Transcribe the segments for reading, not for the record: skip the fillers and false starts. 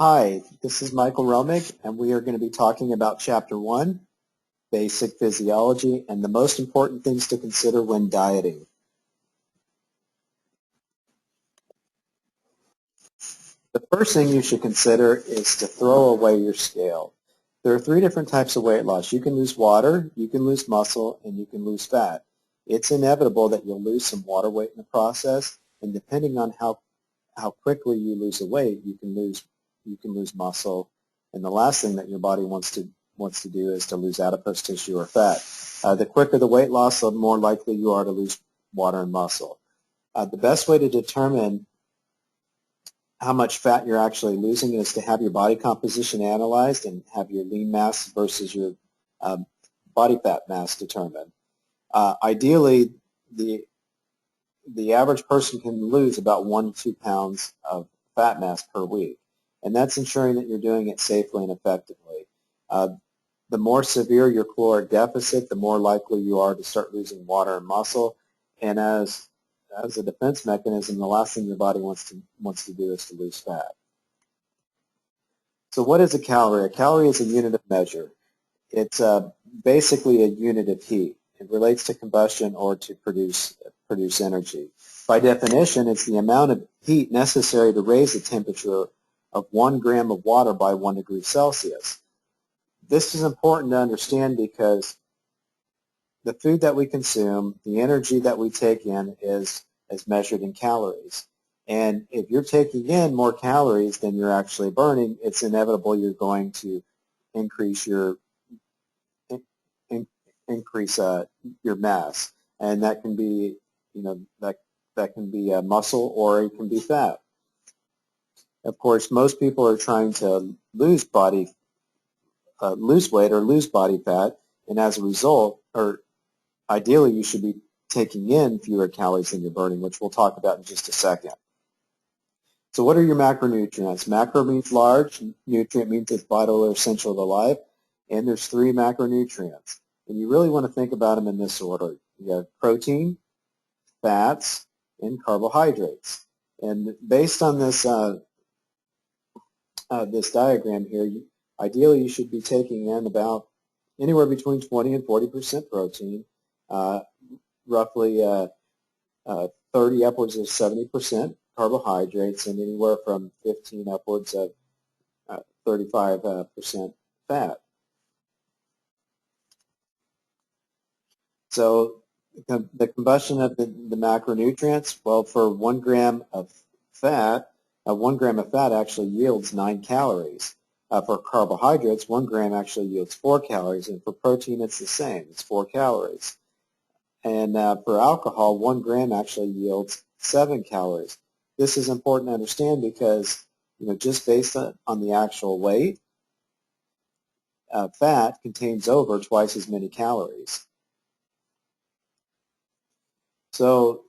Hi, this is Michael Romig, and we are going to be talking about Chapter 1, Basic Physiology, and the most important things to consider when dieting. The first thing you should consider is to throw away your scale. There are three different types of weight loss. You can lose water, you can lose muscle, and you can lose fat. It's inevitable that you'll lose some water weight in the process, and depending on how quickly you lose the weight, you can lose muscle, and the last thing that your body wants to do is to lose adipose tissue or fat. The quicker the weight loss, the more likely you are to lose water and muscle. The best way to determine how much fat you're actually losing is to have your body composition analyzed and have your lean mass versus your body fat mass determined. Ideally, the average person can lose about 1 to 2 pounds of fat mass per week, and that's ensuring that you're doing it safely and effectively. The more severe your caloric deficit, the more likely you are to start losing water and muscle, and as a defense mechanism, the last thing your body wants to do is to lose fat. So what is a calorie? A calorie is a unit of measure. It's basically a unit of heat. It relates to combustion or to produce energy. By definition, it's the amount of heat necessary to raise the temperature of 1 gram of water by 1 degree Celsius. This is important to understand because the food that we consume, the energy that we take in is measured in calories. And if you're taking in more calories than you're actually burning, it's inevitable you're going to increase your mass, and that can be, that can be muscle or it can be fat. Of course, most people are trying to lose weight or lose body fat, and as a result, or ideally, you should be taking in fewer calories than you're burning, which we'll talk about in just a second. So what are your macronutrients? Macro means large, nutrient means it's vital or essential to life, and there's 3 macronutrients. And you really want to think about them in this order. You have protein, fats, and carbohydrates. And based on this this diagram here, ideally you should be taking in about anywhere between 20 and 40% protein, roughly 30 upwards of 70% carbohydrates, and anywhere from 15 upwards of 35% fat. So the combustion of the macronutrients, well, for 1 gram of fat, 1 gram of fat actually yields 9 calories. For carbohydrates, 1 gram actually yields 4 calories, and for protein it's the same, it's 4 calories. And for alcohol, 1 gram actually yields 7 calories. This is important to understand because, just based on the actual weight, fat contains over twice as many calories. So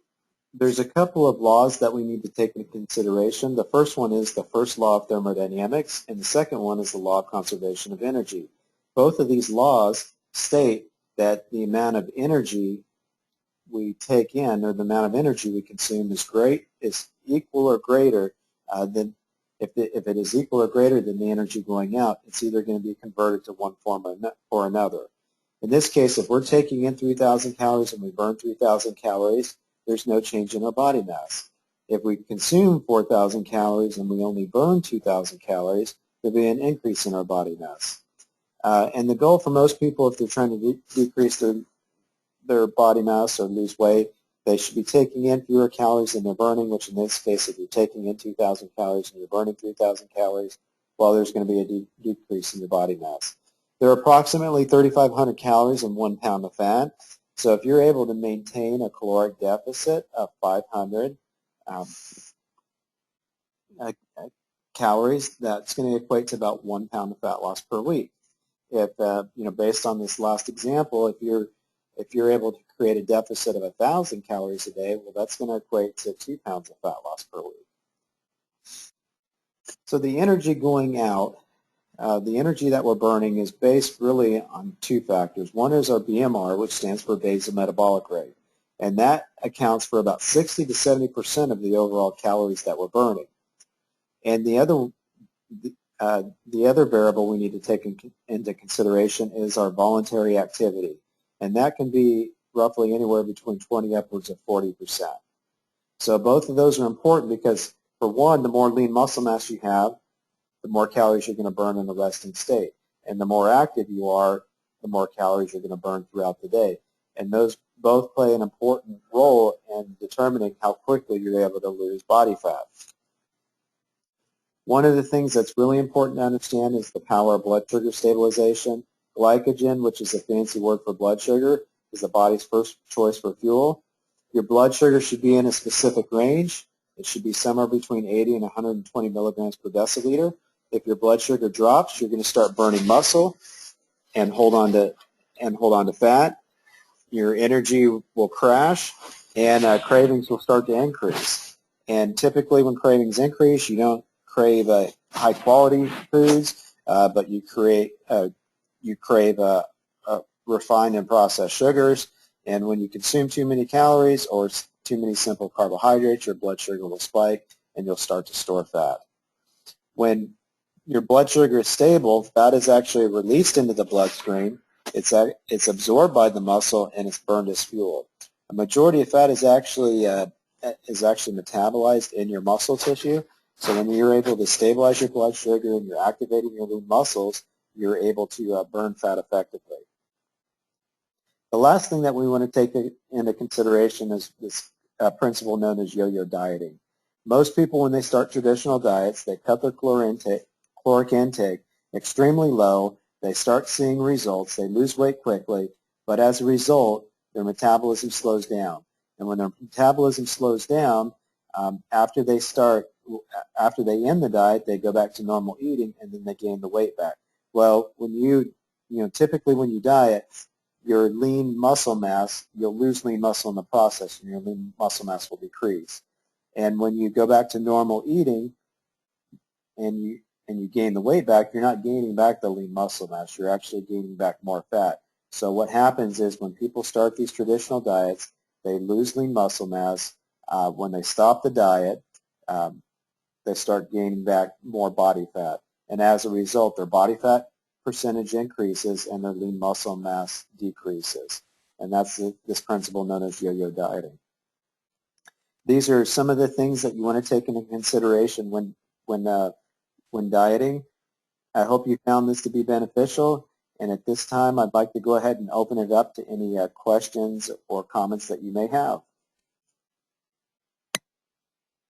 there's a couple of laws that we need to take into consideration. The first one is the first law of thermodynamics, and the second one is the law of conservation of energy. Both of these laws state that the amount of energy we take in, or the amount of energy we consume, is equal or greater than, if it is equal or greater than the energy going out, it's either going to be converted to one form or another. In this case, if we're taking in 3,000 calories and we burn 3,000 calories, there's no change in our body mass. If we consume 4,000 calories and we only burn 2,000 calories, there'll be an increase in our body mass. And the goal for most people, if they're trying to decrease their body mass or lose weight, they should be taking in fewer calories than they're burning, which in this case, if you're taking in 2,000 calories and you're burning 3,000 calories, well, there's going to be a decrease in your body mass. There are approximately 3,500 calories in 1 pound of fat. So if you're able to maintain a caloric deficit of 500 calories, that's going to equate to about 1 pound of fat loss per week. If based on this last example, if you're able to create a deficit of 1,000 calories a day, well, that's going to equate to 2 pounds of fat loss per week. So the energy going out, the energy that we're burning is based really on 2 factors. One is our BMR, which stands for basal metabolic rate, and that accounts for about 60 to 70% of the overall calories that we're burning. And the The other variable we need to take into consideration is our voluntary activity, and that can be roughly anywhere between 20 upwards of 40%. So both of those are important because, for one, the more lean muscle mass you have, the more calories you're going to burn in the resting state. And the more active you are, the more calories you're going to burn throughout the day. And those both play an important role in determining how quickly you're able to lose body fat. One of the things that's really important to understand is the power of blood sugar stabilization. Glycogen, which is a fancy word for blood sugar, is the body's first choice for fuel. Your blood sugar should be in a specific range. It should be somewhere between 80 and 120 milligrams per deciliter. If your blood sugar drops, you're going to start burning muscle and hold on to fat. Your energy will crash, and cravings will start to increase. And typically, when cravings increase, you don't crave high-quality foods, but you crave refined and processed sugars. And when you consume too many calories or too many simple carbohydrates, your blood sugar will spike, and you'll start to store fat. When your blood sugar is stable, fat is actually released into the bloodstream. It's absorbed by the muscle, and it's burned as fuel. A majority of fat is actually metabolized in your muscle tissue. So when you're able to stabilize your blood sugar and you're activating your lean muscles, you're able to burn fat effectively. The last thing that we want to take into consideration is this principle known as yo-yo dieting. Most people, when they start traditional diets, they cut their caloric intake extremely low. They start seeing results. They lose weight quickly, but as a result, their metabolism slows down. And when their metabolism slows down, after they end the diet, they go back to normal eating, and then they gain the weight back. Well, typically when you diet, your lean muscle mass, you'll lose lean muscle in the process, and your lean muscle mass will decrease. And when you go back to normal eating and you gain the weight back, you're not gaining back the lean muscle mass. You're actually gaining back more fat. So what happens is when people start these traditional diets, they lose lean muscle mass. When they stop the diet, they start gaining back more body fat. And as a result, their body fat percentage increases and their lean muscle mass decreases. And that's this principle known as yo-yo dieting. These are some of the things that you want to take into consideration when dieting. I hope you found this to be beneficial. And at this time, I'd like to go ahead and open it up to any questions or comments that you may have.